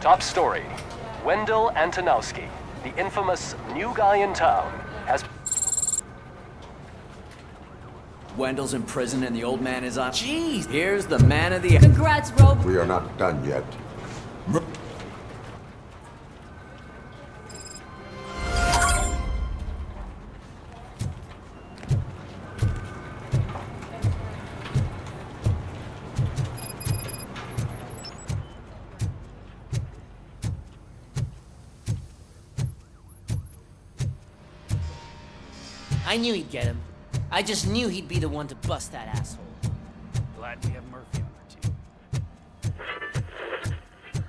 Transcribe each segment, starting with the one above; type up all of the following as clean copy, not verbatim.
Top story. Wendell Antonowski, the infamous new guy in town, has... Wendell's in prison and the old man is on... Jeez! Here's the man of the... Congrats, Rob. We are not done yet. I knew he'd get him. I just knew he'd be the one to bust that asshole. Glad we have Murphy on our team.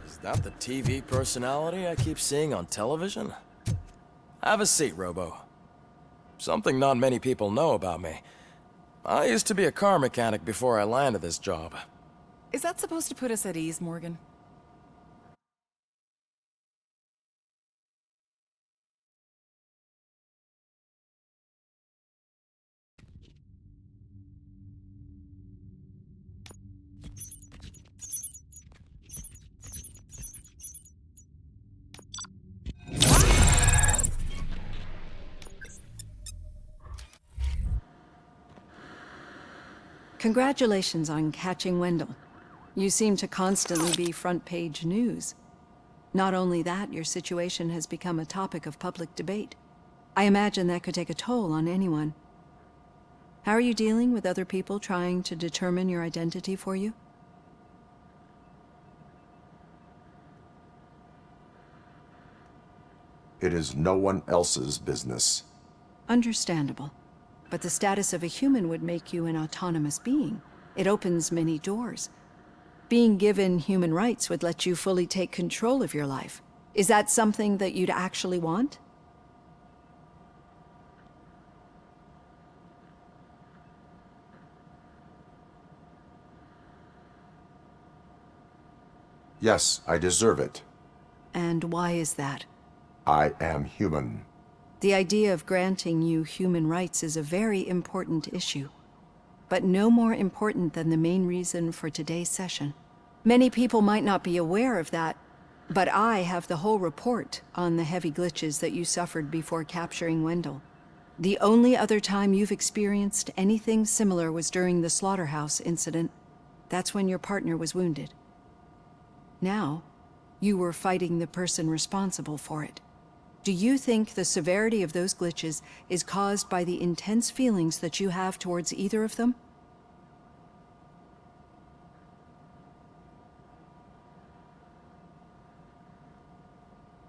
Is that the TV personality I keep seeing on television? Have a seat, Robo. Something not many people know about me. I used to be a car mechanic before I landed this job. Is that supposed to put us at ease, Morgan? Congratulations on catching Wendell. You seem to constantly be front-page news. Not only that, your situation has become a topic of public debate. I imagine that could take a toll on anyone. How are you dealing with other people trying to determine your identity for you? It is no one else's business. Understandable. But the status of a human would make you an autonomous being. It opens many doors. Being given human rights would let you fully take control of your life. Is that something that you'd actually want? Yes, I deserve it. And why is that? I am human. The idea of granting you human rights is a very important issue, but no more important than the main reason for today's session. Many people might not be aware of that, but I have the whole report on the heavy glitches that you suffered before capturing Wendell. The only other time you've experienced anything similar was during the slaughterhouse incident. That's when your partner was wounded. Now, you were fighting the person responsible for it. Do you think the severity of those glitches is caused by the intense feelings that you have towards either of them?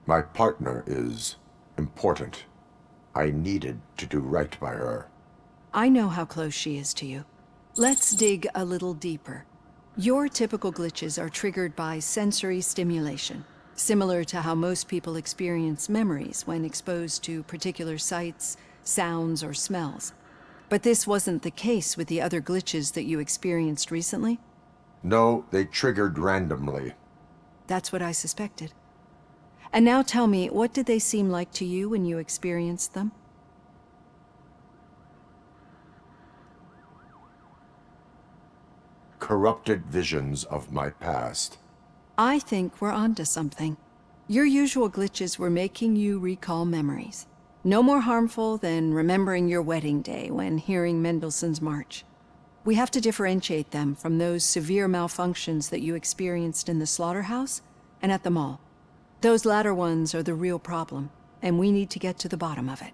My partner is important. I needed to do right by her. I know how close she is to you. Let's dig a little deeper. Your typical glitches are triggered by sensory stimulation, similar to how most people experience memories when exposed to particular sights, sounds, or smells. But this wasn't the case with the other glitches that you experienced recently? No, they triggered randomly. That's what I suspected. And now tell me, what did they seem like to you when you experienced them? Corrupted visions of my past. I think we're onto something. Your usual glitches were making you recall memories. No more harmful than remembering your wedding day when hearing Mendelssohn's March. We have to differentiate them from those severe malfunctions that you experienced in the slaughterhouse and at the mall. Those latter ones are the real problem, and we need to get to the bottom of it.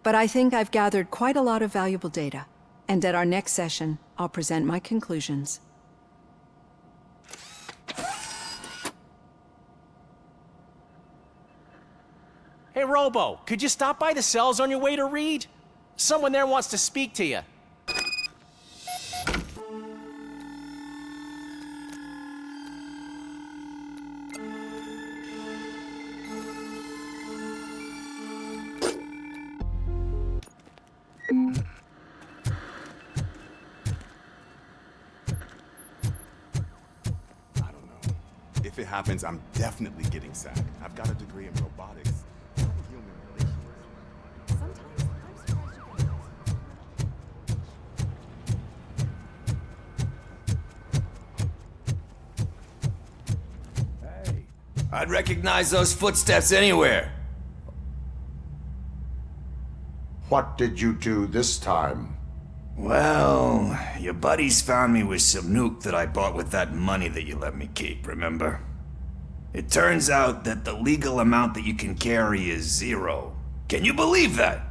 But I think I've gathered quite a lot of valuable data, and at our next session, I'll present my conclusions. Hey, Robo, could you stop by the cells on your way to Reed? Someone there wants to speak to you. If it happens, I'm definitely getting sacked. I've got a degree in robotics. Human relations. Sometimes I'm surprised you can... Hey, I'd recognize those footsteps anywhere. What did you do this time? Well, your buddies found me with some nuke that I bought with that money that you let me keep, remember? It turns out that the legal amount that you can carry is 0. Can you believe that?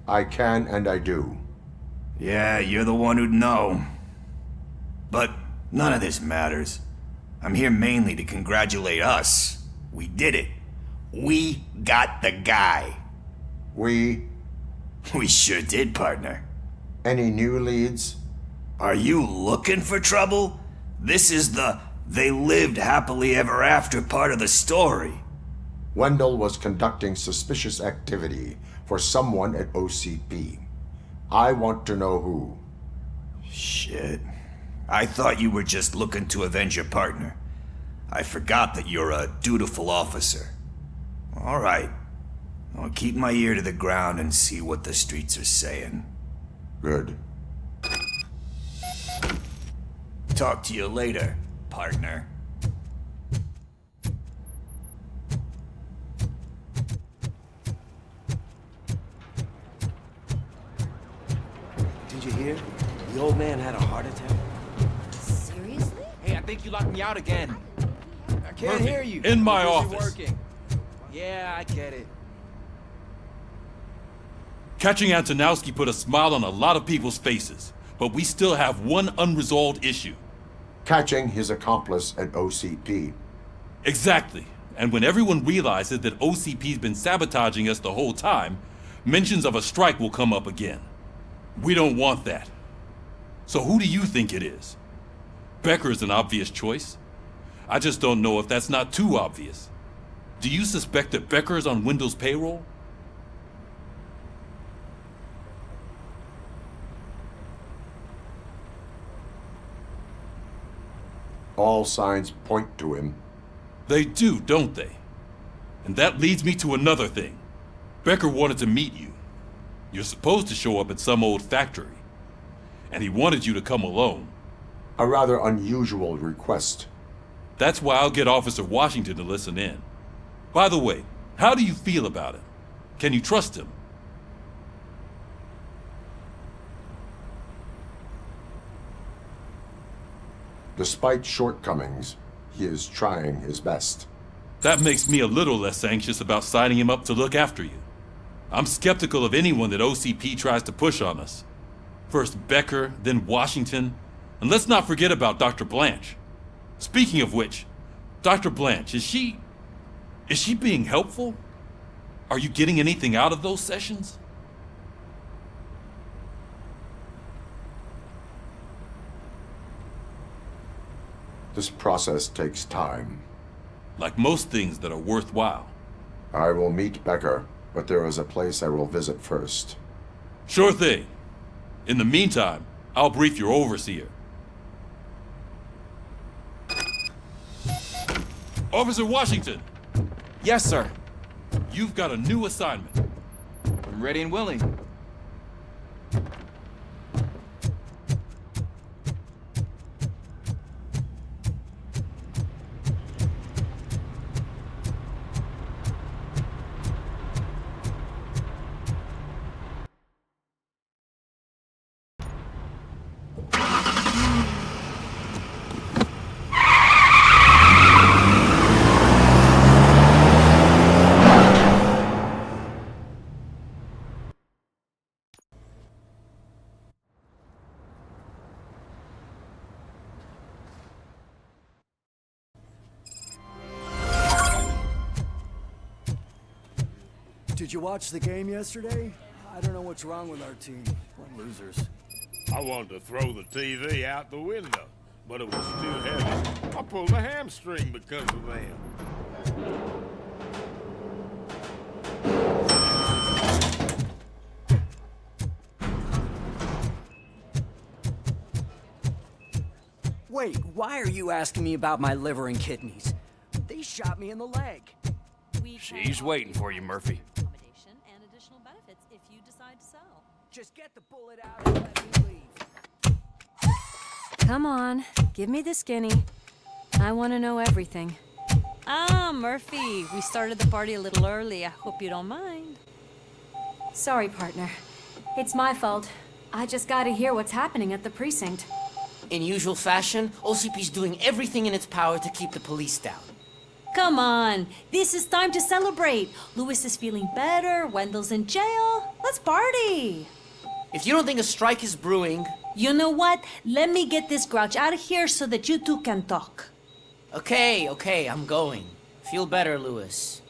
I can and I do. Yeah, you're the one who'd know. But none of this matters. I'm here mainly to congratulate us. We did it. We got the guy. We... We sure did, partner. Any new leads? Are you looking for trouble? This is the they lived happily ever after part of the story. Wendell was conducting suspicious activity for someone at OCP. I want to know who. Shit. I thought you were just looking to avenge your partner. I forgot that you're a dutiful officer. All right. I'll keep my ear to the ground and see what the streets are saying. Good. Talk to you later, partner. Did you hear? The old man had a heart attack. Seriously? Hey, I think you locked me out again. I can't hear you. In my Busy office. Working. Yeah, I get it. Catching Antonowski put a smile on a lot of people's faces, but we still have one unresolved issue. Catching his accomplice at OCP. Exactly. And when everyone realizes that OCP's been sabotaging us the whole time, mentions of a strike will come up again. We don't want that. So who do you think it is? Becker is an obvious choice. I just don't know if that's not too obvious. Do you suspect that Becker is on Wendell's payroll? All signs point to him. They do, don't they? And that leads me to another thing. Becker wanted to meet you. You're supposed to show up at some old factory. And he wanted you to come alone. A rather unusual request. That's why I'll get Officer Washington to listen in. By the way, how do you feel about him? Can you trust him? Despite shortcomings, he is trying his best. That makes me a little less anxious about signing him up to look after you. I'm skeptical of anyone that OCP tries to push on us. First Becker, then Washington, and let's not forget about Dr. Blanche. Speaking of which, Dr. Blanche, is she being helpful? Are you getting anything out of those sessions? This process takes time. Like most things that are worthwhile. I will meet Becker, but there is a place I will visit first. Sure thing. In the meantime, I'll brief your overseer. Officer Washington! Yes, sir. You've got a new assignment. I'm ready and willing. Did you watch the game yesterday? I don't know what's wrong with our team. We're losers. I wanted to throw the TV out the window, but it was too heavy. I pulled a hamstring because of them. Wait, why are you asking me about my liver and kidneys? They shot me in the leg. She's waiting for you, Murphy. Accommodation and additional benefits if you decide to sell. Just get the bullet out and let me leave. Come on, give me the skinny. I want to know everything. Ah, Murphy, we started the party a little early. I hope you don't mind. Sorry, partner. It's my fault. I just gotta hear what's happening at the precinct. In usual fashion, OCP's doing everything in its power to keep the police down. Come on, this is time to celebrate. Lewis is feeling better, Wendell's in jail. Let's party. If you don't think a strike is brewing... You know what? Let me get this grouch out of here so that you two can talk. Okay, I'm going. Feel better, Lewis.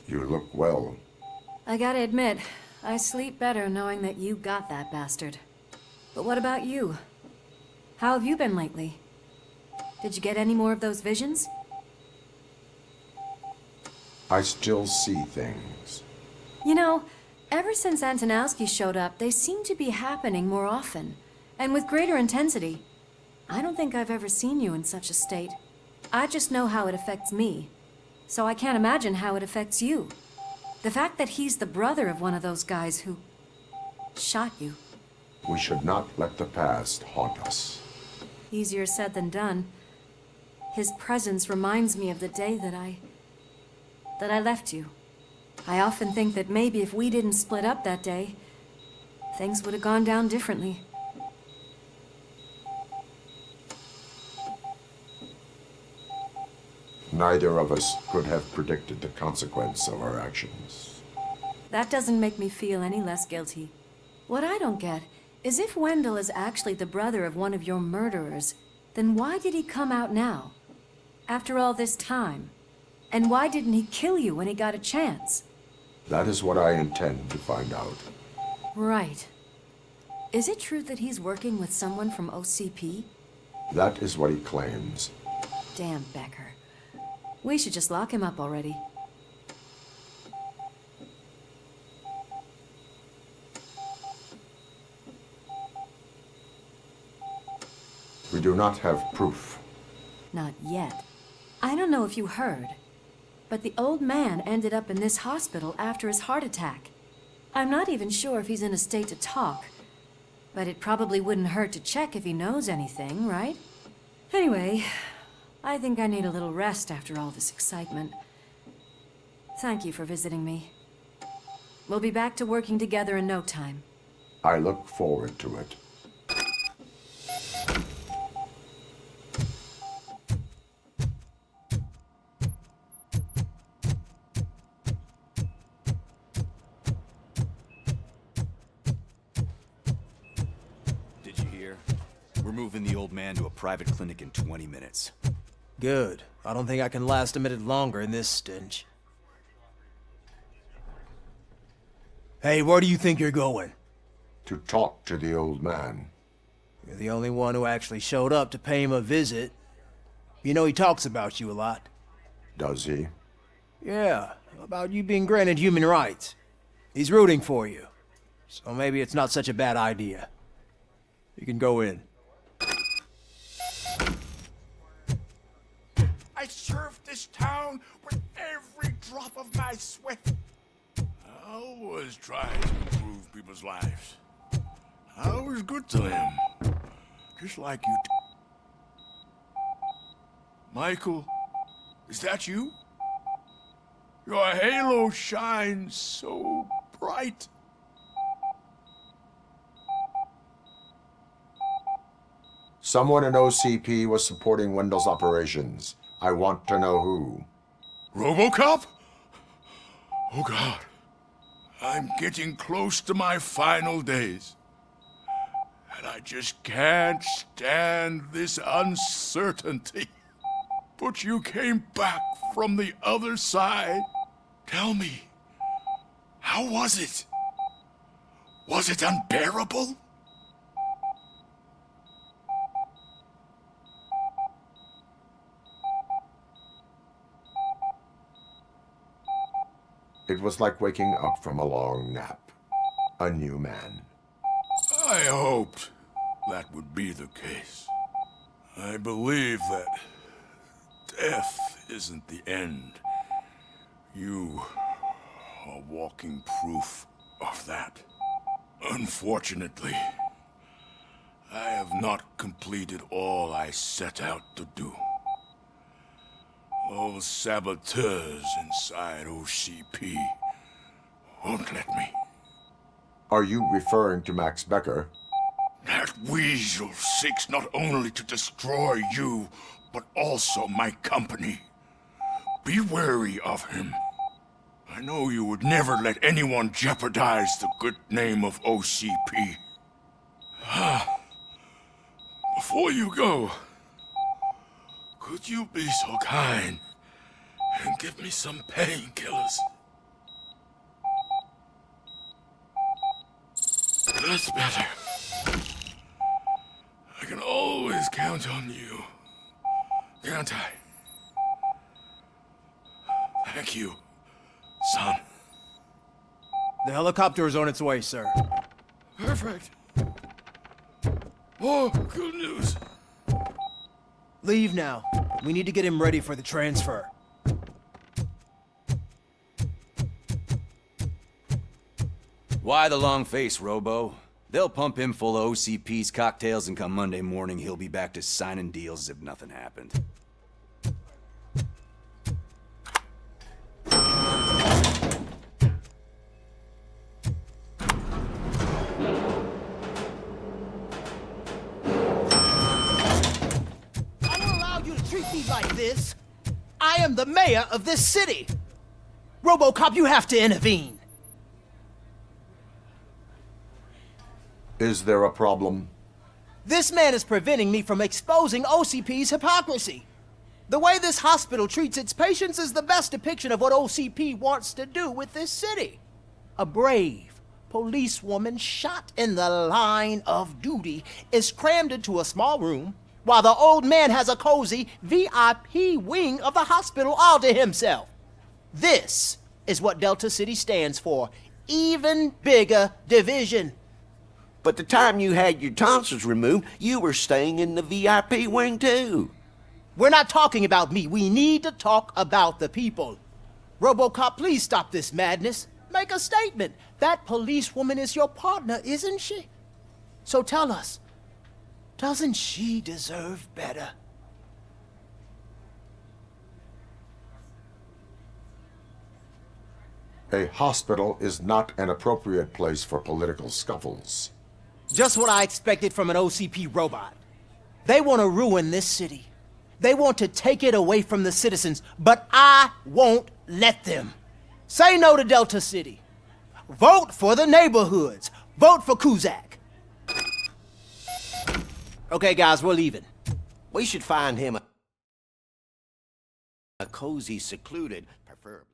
You look well. I gotta admit, I sleep better knowing that you got that bastard. But what about you? How have you been lately? Did you get any more of those visions? I still see things. You know, ever since Antonowski showed up, they seem to be happening more often, and with greater intensity. I don't think I've ever seen you in such a state. I just know how it affects me, so I can't imagine how it affects you. The fact that he's the brother of one of those guys who shot you. We should not let the past haunt us. Easier said than done. His presence reminds me of the day that I left you. I often think that maybe if we didn't split up that day, things would have gone down differently. Neither of us could have predicted the consequence of our actions. That doesn't make me feel any less guilty. What I don't get is if Wendell is actually the brother of one of your murderers, then why did he come out now? After all this time? And why didn't he kill you when he got a chance? That is what I intend to find out. Right. Is it true that he's working with someone from OCP? That is what he claims. Damn Becker. We should just lock him up already. We do not have proof. Not yet. I don't know if you heard, but the old man ended up in this hospital after his heart attack. I'm not even sure if he's in a state to talk, but it probably wouldn't hurt to check if he knows anything, right? Anyway, I think I need a little rest after all this excitement. Thank you for visiting me. We'll be back to working together in no time. I look forward to it. Did you hear? We're moving the old man to a private clinic in 20 minutes. Good. I don't think I can last a minute longer in this stench. Hey, where do you think you're going? To talk to the old man. You're the only one who actually showed up to pay him a visit. You know he talks about you a lot. Does he? Yeah, about you being granted human rights. He's rooting for you. So maybe it's not such a bad idea. You can go in. I served this town with every drop of my sweat. I always tried to improve people's lives. I was good to them. Just like you. Michael, is that you? Your halo shines so bright. Someone in OCP was supporting Wendell's operations. I want to know who. Robocop? Oh God. I'm getting close to my final days. And I just can't stand this uncertainty. But you came back from the other side. Tell me, how was it? Was it unbearable? It was like waking up from a long nap. A new man. I hoped that would be the case. I believe that death isn't the end. You are walking proof of that. Unfortunately, I have not completed all I set out to do. Those saboteurs inside OCP won't let me. Are you referring to Max Becker? That weasel seeks not only to destroy you, but also my company. Be wary of him. I know you would never let anyone jeopardize the good name of OCP. Before you go, could you be so kind and give me some painkillers? That's better. I can always count on you, can't I? Thank you, son. The helicopter is on its way, sir. Perfect. Oh, good news. Leave now. We need to get him ready for the transfer. Why the long face, Robo? They'll pump him full of OCP's cocktails, and come Monday morning, he'll be back to signing deals as if nothing happened. I don't allow you to treat me like this. I am the mayor of this city. Robocop, you have to intervene. Is there a problem? This man is preventing me from exposing OCP's hypocrisy. The way this hospital treats its patients is the best depiction of what OCP wants to do with this city. A brave policewoman shot in the line of duty is crammed into a small room, while the old man has a cozy VIP wing of the hospital all to himself. This is what Delta City stands for. Even bigger division. But the time you had your tonsils removed, you were staying in the VIP wing too. We're not talking about me. We need to talk about the people. Robocop, please stop this madness. Make a statement. That policewoman is your partner, isn't she? So tell us, doesn't she deserve better? A hospital is not an appropriate place for political scuffles. Just what I expected from an OCP robot. They want to ruin this city. They want to take it away from the citizens, but I won't let them. Say no to Delta City. Vote for the neighborhoods. Vote for Kuzak. Okay, guys, we're leaving. We should find him a cozy, secluded, preferably.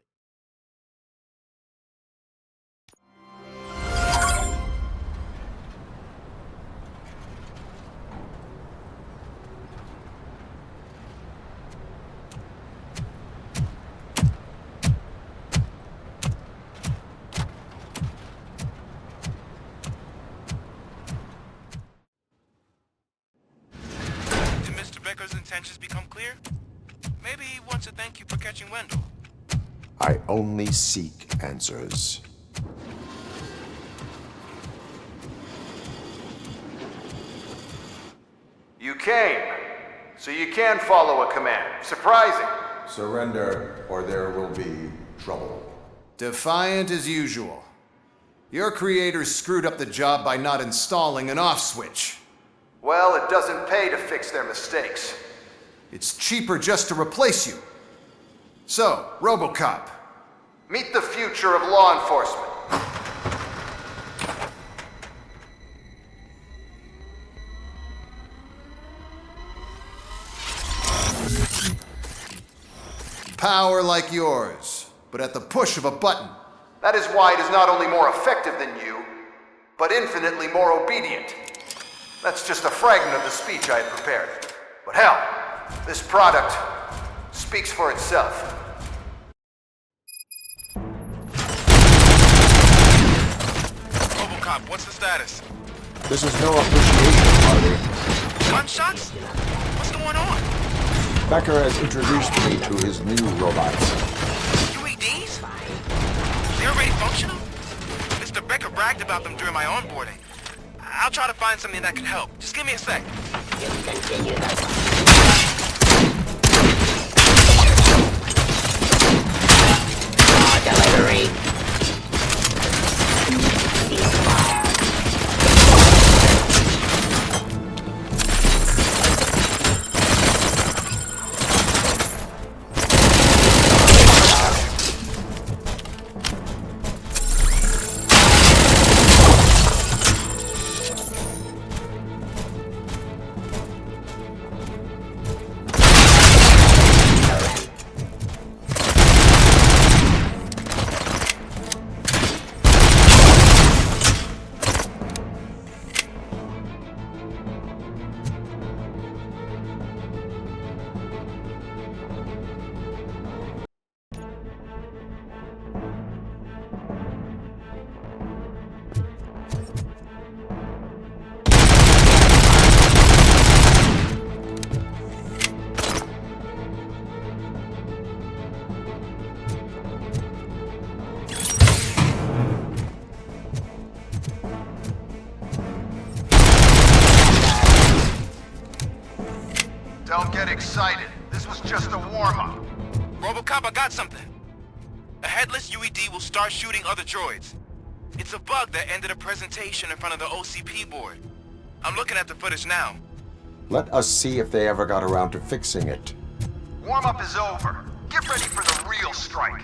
Becker's intentions become clear? Maybe he wants to thank you for catching Wendell. I only seek answers. You came, so you can follow a command. Surprising. Surrender, or there will be trouble. Defiant as usual. Your creators screwed up the job by not installing an off switch. Well, it doesn't pay to fix their mistakes. It's cheaper just to replace you. So, Robocop. Meet the future of law enforcement. Power like yours, but at the push of a button. That is why it is not only more effective than you, but infinitely more obedient. That's just a fragment of the speech I had prepared. But hell, this product speaks for itself. Robocop, what's the status? This is no appreciation party. Gunshots? What's going on? Becker has introduced me to his new robots. UEDs? They're already functional? Mr. Becker bragged about them during my onboarding. I'll try to find something that could help. Just give me a sec. Delivery. Don't get excited. This was just a warm-up. Robocop, I got something. A headless UED will start shooting other droids. It's a bug that ended a presentation in front of the OCP board. I'm looking at the footage now. Let us see if they ever got around to fixing it. Warm-up is over. Get ready for the real strike.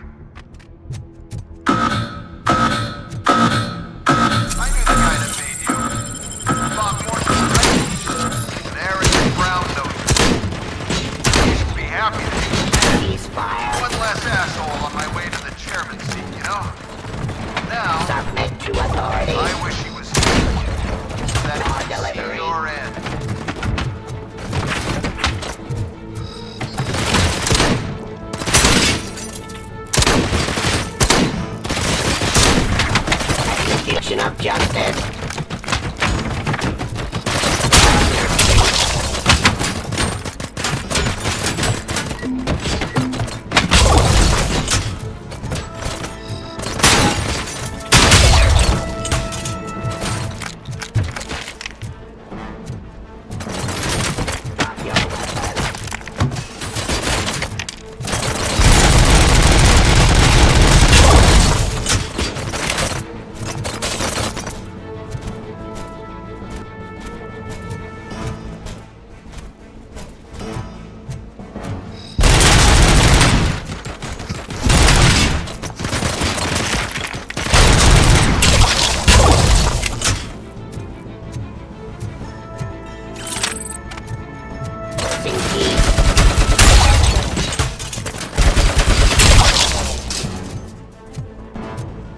I knew the guy that made you. Bob Morton, right? An arrogant brown nose. You should be happy that he was dead. He's fired. One less asshole on my way to the chairman's seat, you know? Now, Submit to authority. I wish he was here. So that he could see your end. Execution of justice.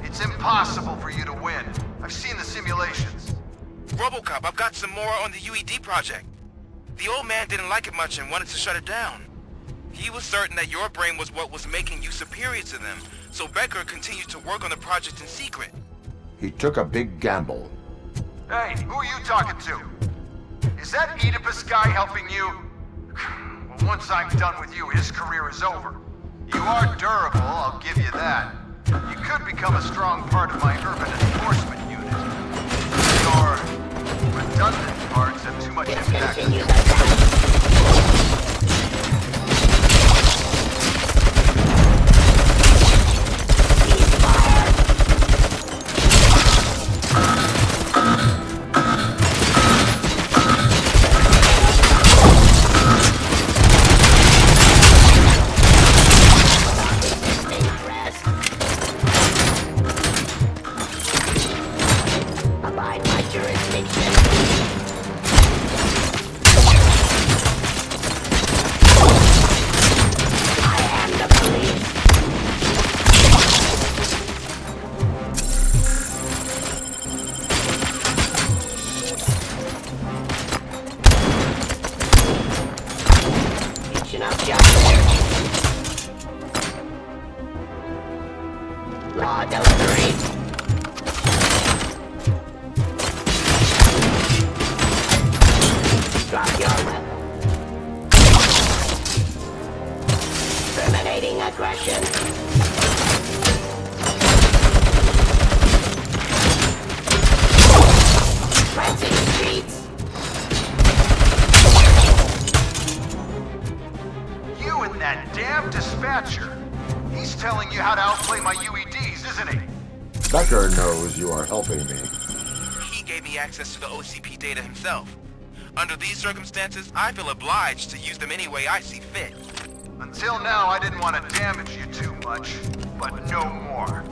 It's impossible for you to win. I've seen the simulations. Robocop, I've got some more on the UED project. The old man didn't like it much and wanted to shut it down. He was certain that your brain was what was making you superior to them, so Becker continued to work on the project in secret. He took a big gamble. Hey, who are you talking to? Is that Oedipus guy helping you? Well, once I'm done with you, his career is over. You are durable, I'll give you that. You could become a strong part of my urban enforcement unit. Your redundant parts have too much impact. Law delivery. Drop your weapon. Demonstrating aggression. Cleansing the streets. You and that damn dispatcher. He's telling you how to outplay my UEDs, isn't he? Becker knows you are helping me. He gave me access to the OCP data himself. Under these circumstances, I feel obliged to use them any way I see fit. Until now, I didn't want to damage you too much, but no more.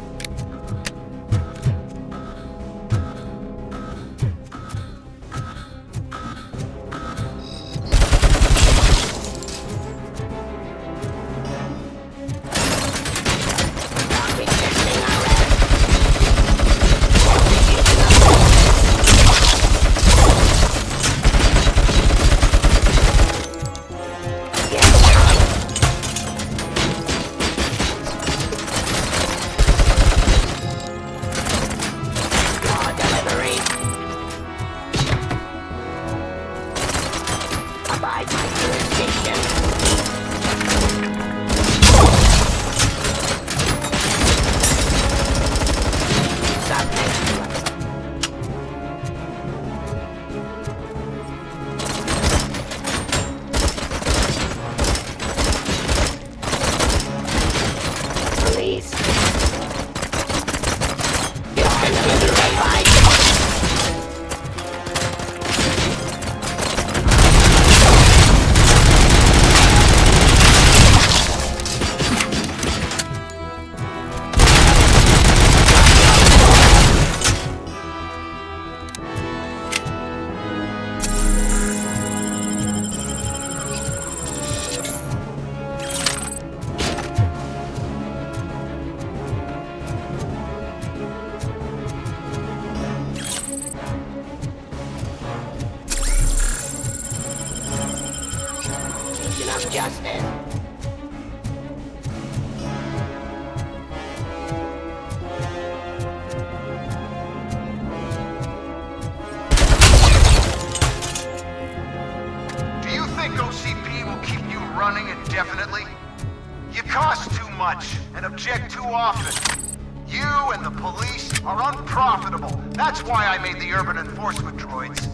That's why I made the urban enforcement droids.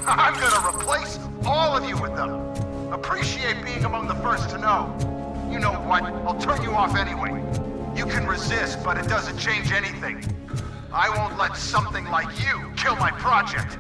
I'm gonna replace all of you with them. Appreciate being among the first to know. You know what? I'll turn you off anyway. You can resist, but it doesn't change anything. I won't let something like you kill my project.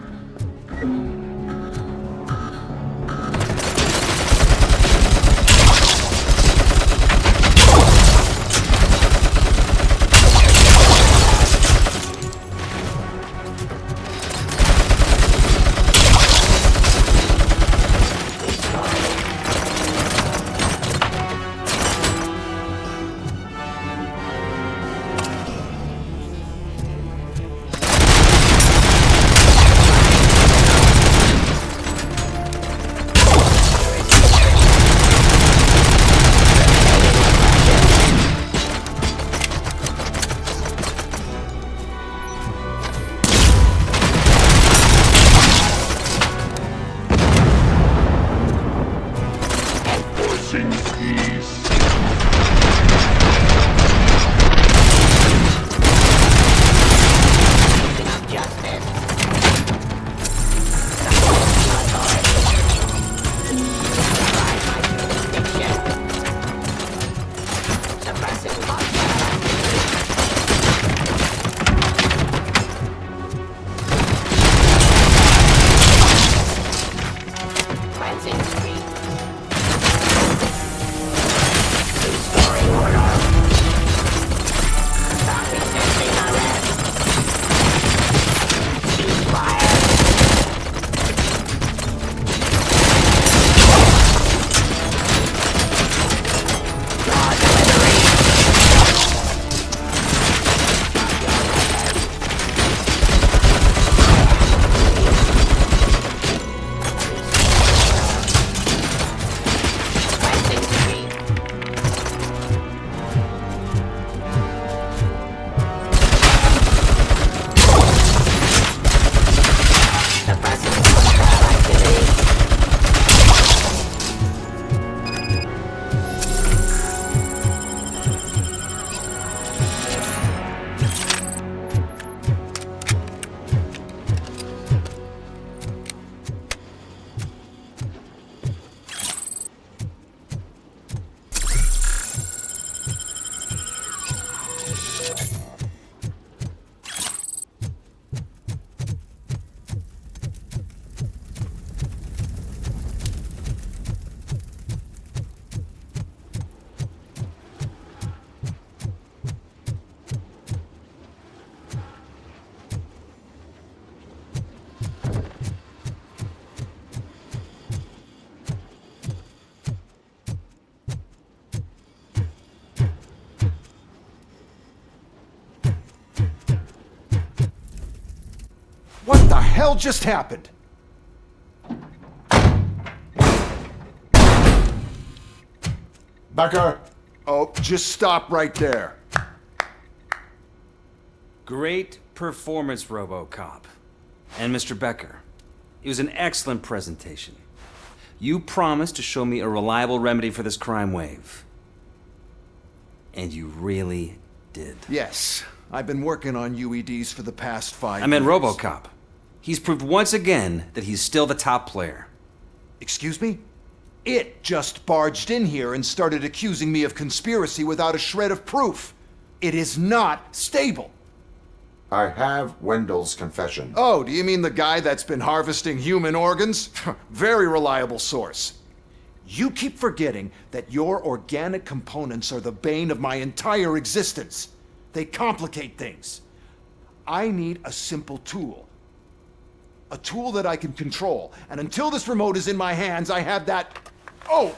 hell just happened? Becker! Oh, just stop right there. Great performance, Robocop. And Mr. Becker, it was an excellent presentation. You promised to show me a reliable remedy for this crime wave. And you really did. Yes, I've been working on UEDs for the past 5 years. I meant Robocop. He's proved once again that he's still the top player. Excuse me? It just barged in here and started accusing me of conspiracy without a shred of proof. It is not stable. I have Wendell's confession. Oh, do you mean the guy that's been harvesting human organs? Very reliable source. You keep forgetting that your organic components are the bane of my entire existence. They complicate things. I need a simple tool. A tool that I can control. And until this remote is in my hands, I have that... Oh!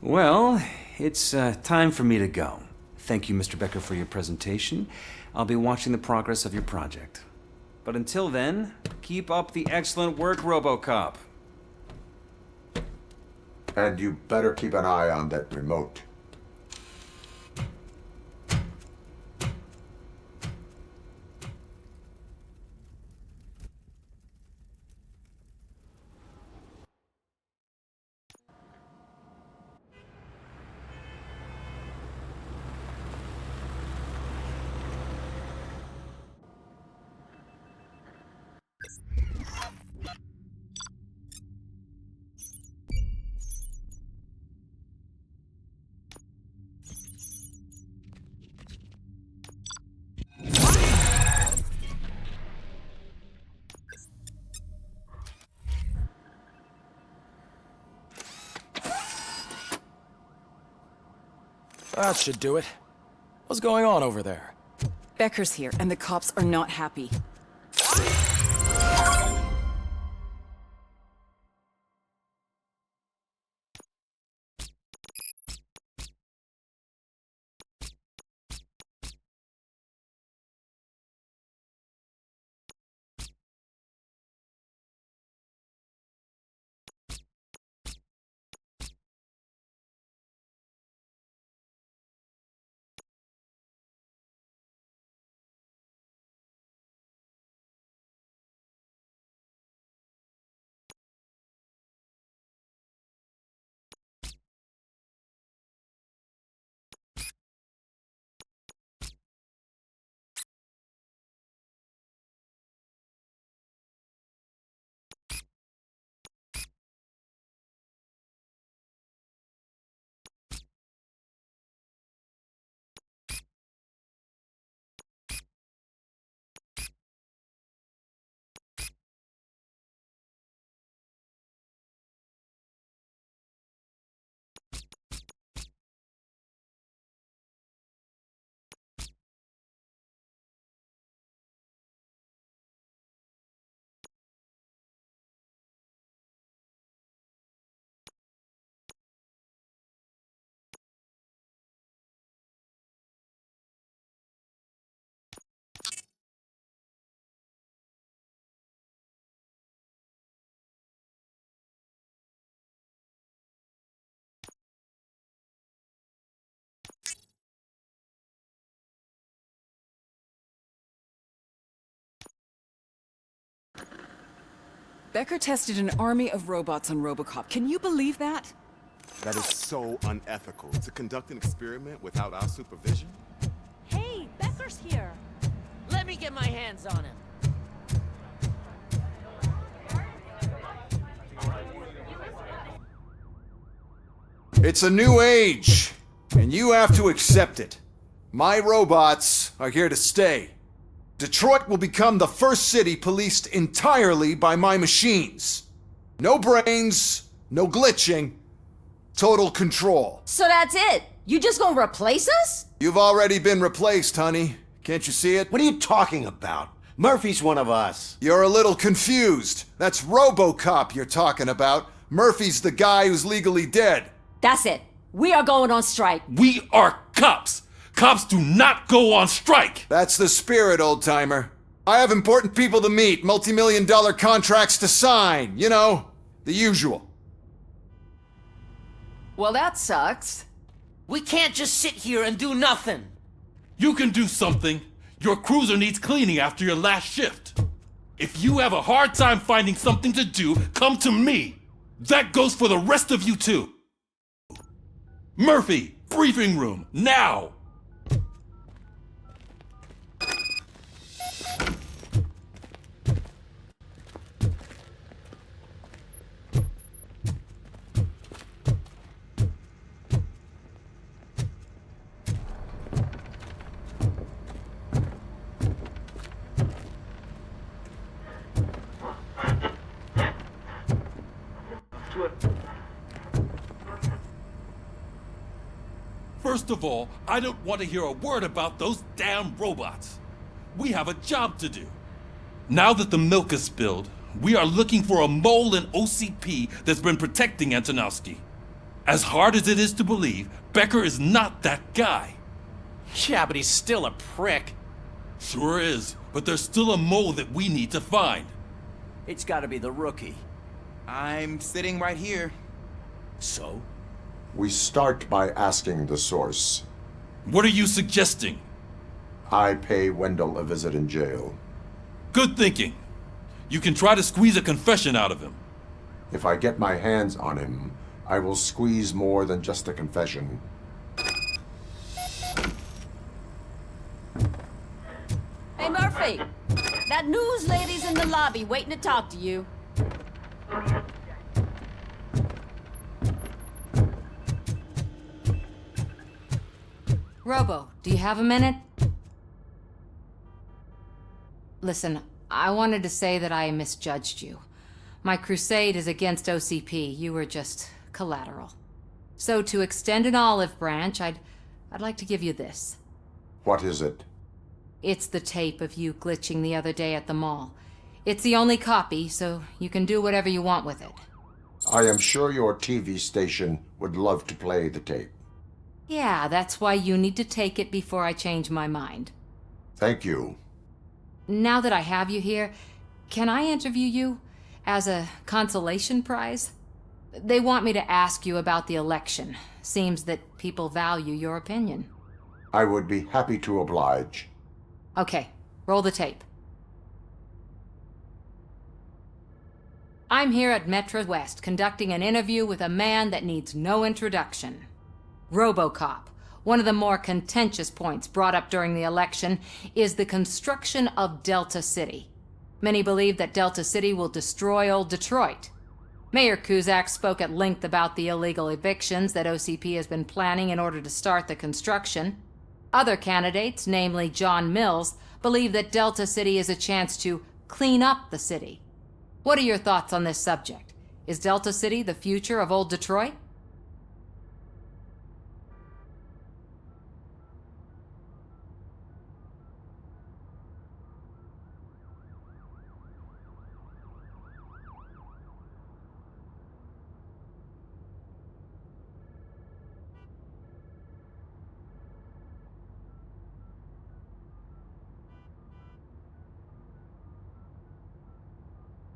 Well, it's time for me to go. Thank you, Mr. Becker, for your presentation. I'll be watching the progress of your project. But until then, keep up the excellent work, Robocop. And you better keep an eye on that remote. That should do it. What's going on over there? Becker's here, and the cops are not happy. Becker tested an army of robots on Robocop. Can you believe that? That is so unethical. To conduct an experiment without our supervision? Hey, Becker's here. Let me get my hands on him. It's a new age, and you have to accept it. My robots are here to stay. Detroit will become the first city policed entirely by my machines. No brains, no glitching, total control. So that's it? You just gonna replace us? You've already been replaced, honey. Can't you see it? What are you talking about? Murphy's one of us. You're a little confused. That's Robocop you're talking about. Murphy's the guy who's legally dead. That's it. We are going on strike. We are cops. Cops do not go on strike. That's the spirit, old-timer. I have important people to meet, multi-million-dollar contracts to sign, you know, the usual. Well, that sucks. We can't just sit here and do nothing. You can do something. Your cruiser needs cleaning after your last shift. If you have a hard time finding something to do, come to me. That goes for the rest of you too. Murphy, briefing room, now! First of all, I don't want to hear a word about those damn robots. We have a job to do. Now that the milk is spilled, we are looking for a mole in OCP that's been protecting Antonowski. As hard as it is to believe, Becker is not that guy. Yeah, but he's still a prick. Sure is, but there's still a mole that we need to find. It's gotta be the rookie. I'm sitting right here. So? We start by asking the source. What are you suggesting? I pay Wendell a visit in jail. Good thinking. You can try to squeeze a confession out of him. If I get my hands on him, I will squeeze more than just a confession. Hey, Murphy! That news lady's in the lobby waiting to talk to you. Robo, do you have a minute? Listen, I wanted to say that I misjudged you. My crusade is against OCP. You were just collateral. So to extend an olive branch, I'd like to give you this. What is it? It's the tape of you glitching the other day at the mall. It's the only copy, so you can do whatever you want with it. I am sure your TV station would love to play the tape. Yeah, that's why you need to take it before I change my mind. Thank you. Now that I have you here, can I interview you as a consolation prize? They want me to ask you about the election. Seems that people value your opinion. I would be happy to oblige. Okay, roll the tape. I'm here at Metro West conducting an interview with a man that needs no introduction. Robocop. One of the more contentious points brought up during the election is the construction of Delta City. Many believe that Delta City will destroy old Detroit. Mayor Cusack spoke at length about the illegal evictions that OCP has been planning in order to start the construction. Other candidates, namely John Mills, believe that Delta City is a chance to clean up the city. What are your thoughts on this subject? Is Delta City the future of old Detroit?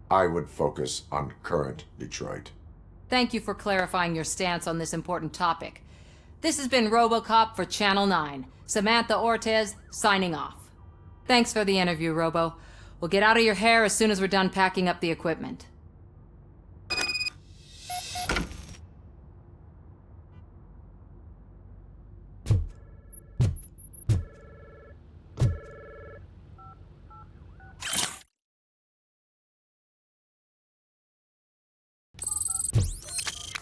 I would focus on current Detroit. Thank you for clarifying your stance on this important topic. This has been Robocop for Channel 9. Samantha Ortez, signing off. Thanks for the interview, Robo. We'll get out of your hair as soon as we're done packing up the equipment.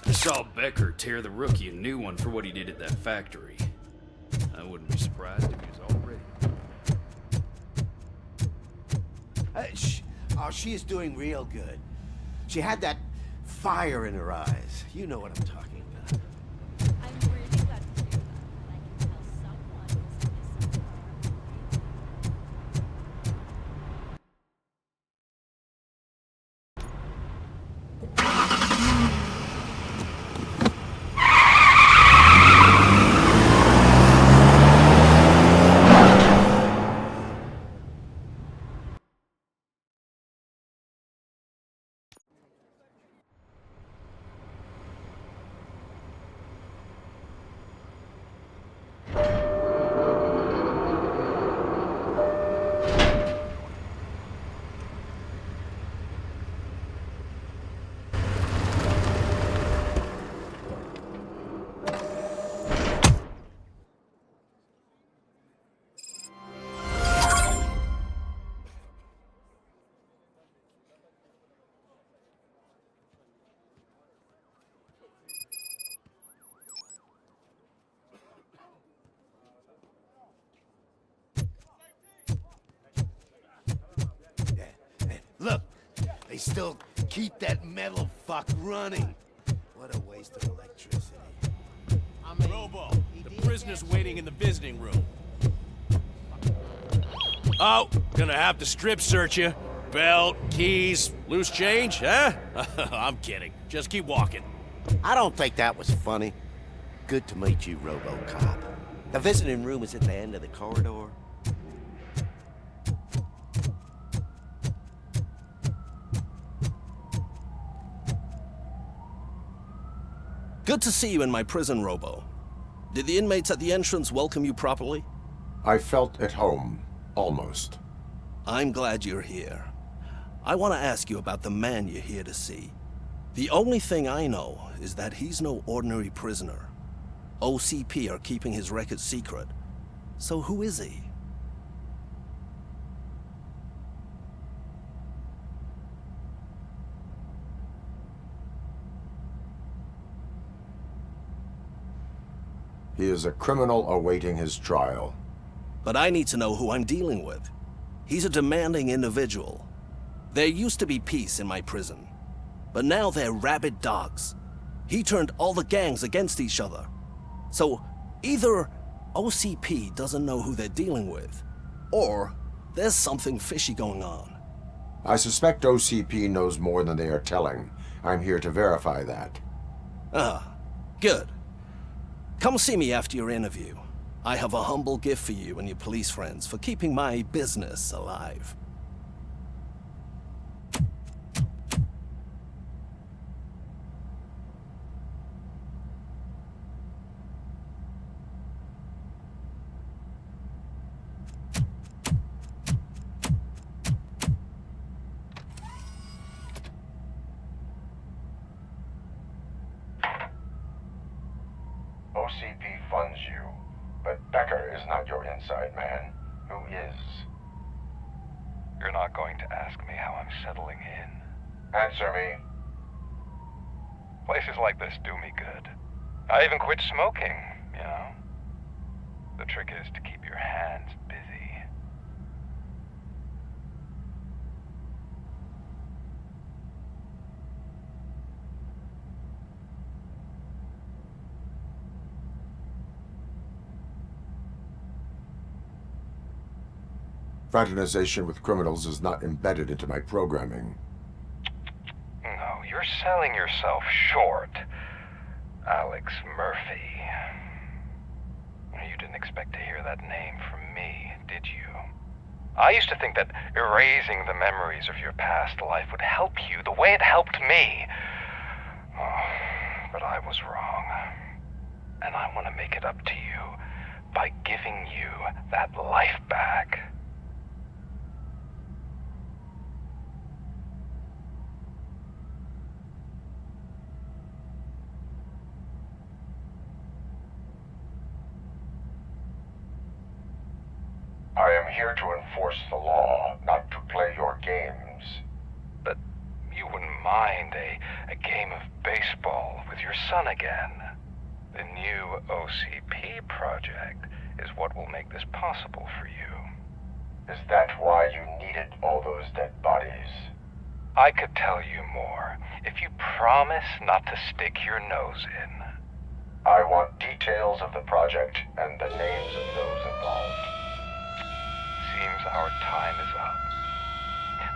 I saw Becker tear the rookie a new one for what he did at that factory. I wouldn't be surprised if he was already. Oh, she is doing real good. She had that fire in her eyes. You know what I'm talking about. I'm really glad to hear that. I can tell someone is missing. still keep that metal fuck running. What a waste of electricity. Robo, the prisoner's waiting in the visiting room. Oh, gonna have to strip search you. Belt, keys, loose change, huh? I'm kidding. Just keep walking. I don't think that was funny. Good to meet you, Robocop. The visiting room is at the end of the corridor. Good to see you in my prison, Robo. Did the inmates at the entrance welcome you properly? I felt at home, almost. I'm glad you're here. I want to ask you about the man you're here to see. The only thing I know is that he's no ordinary prisoner. OCP are keeping his record secret. So who is he? He is a criminal awaiting his trial. But I need to know who I'm dealing with. He's a demanding individual. There used to be peace in my prison, but now they're rabid dogs. He turned all the gangs against each other. So either OCP doesn't know who they're dealing with, or there's something fishy going on. I suspect OCP knows more than they are telling. I'm here to verify that. Ah, good. Come see me after your interview. I have a humble gift for you and your police friends for keeping my business alive. OCP funds you, but Becker is not your inside man. Who is? You're not going to ask me how I'm settling in. Answer me. Places like this do me good. I even quit smoking, you know. The trick is to keep your hands busy. Fraternization with criminals is not embedded into my programming. No, you're selling yourself short, Alex Murphy. You didn't expect to hear that name from me, did you? I used to think that erasing the memories of your past life would help you the way it helped me. Oh, but I was wrong. And I want to make it up to you by giving you that life back. I am here to enforce the law, not to play your games. But you wouldn't mind a game of baseball with your son again. The new OCP project is what will make this possible for you. Is that why you needed all those dead bodies? I could tell you more if you promise not to stick your nose in. I want details of the project and the names of those involved. Seems our time is up.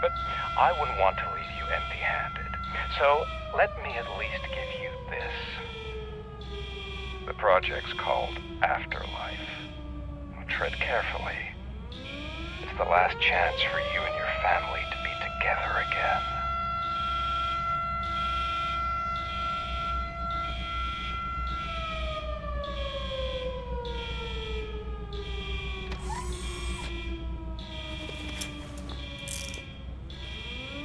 But I wouldn't want to leave you empty-handed. So let me at least give you this. The project's called Afterlife. Tread carefully. It's the last chance for you and your family to be together again.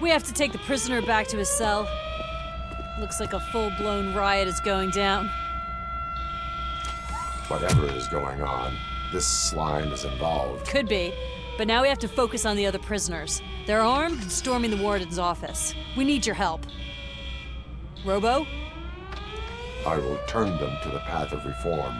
We have to take the prisoner back to his cell. Looks like a full-blown riot is going down. Whatever is going on, this slime is involved. Could be, but now we have to focus on the other prisoners. They're armed and storming the warden's office. We need your help. Robo? I will turn them to the path of reform.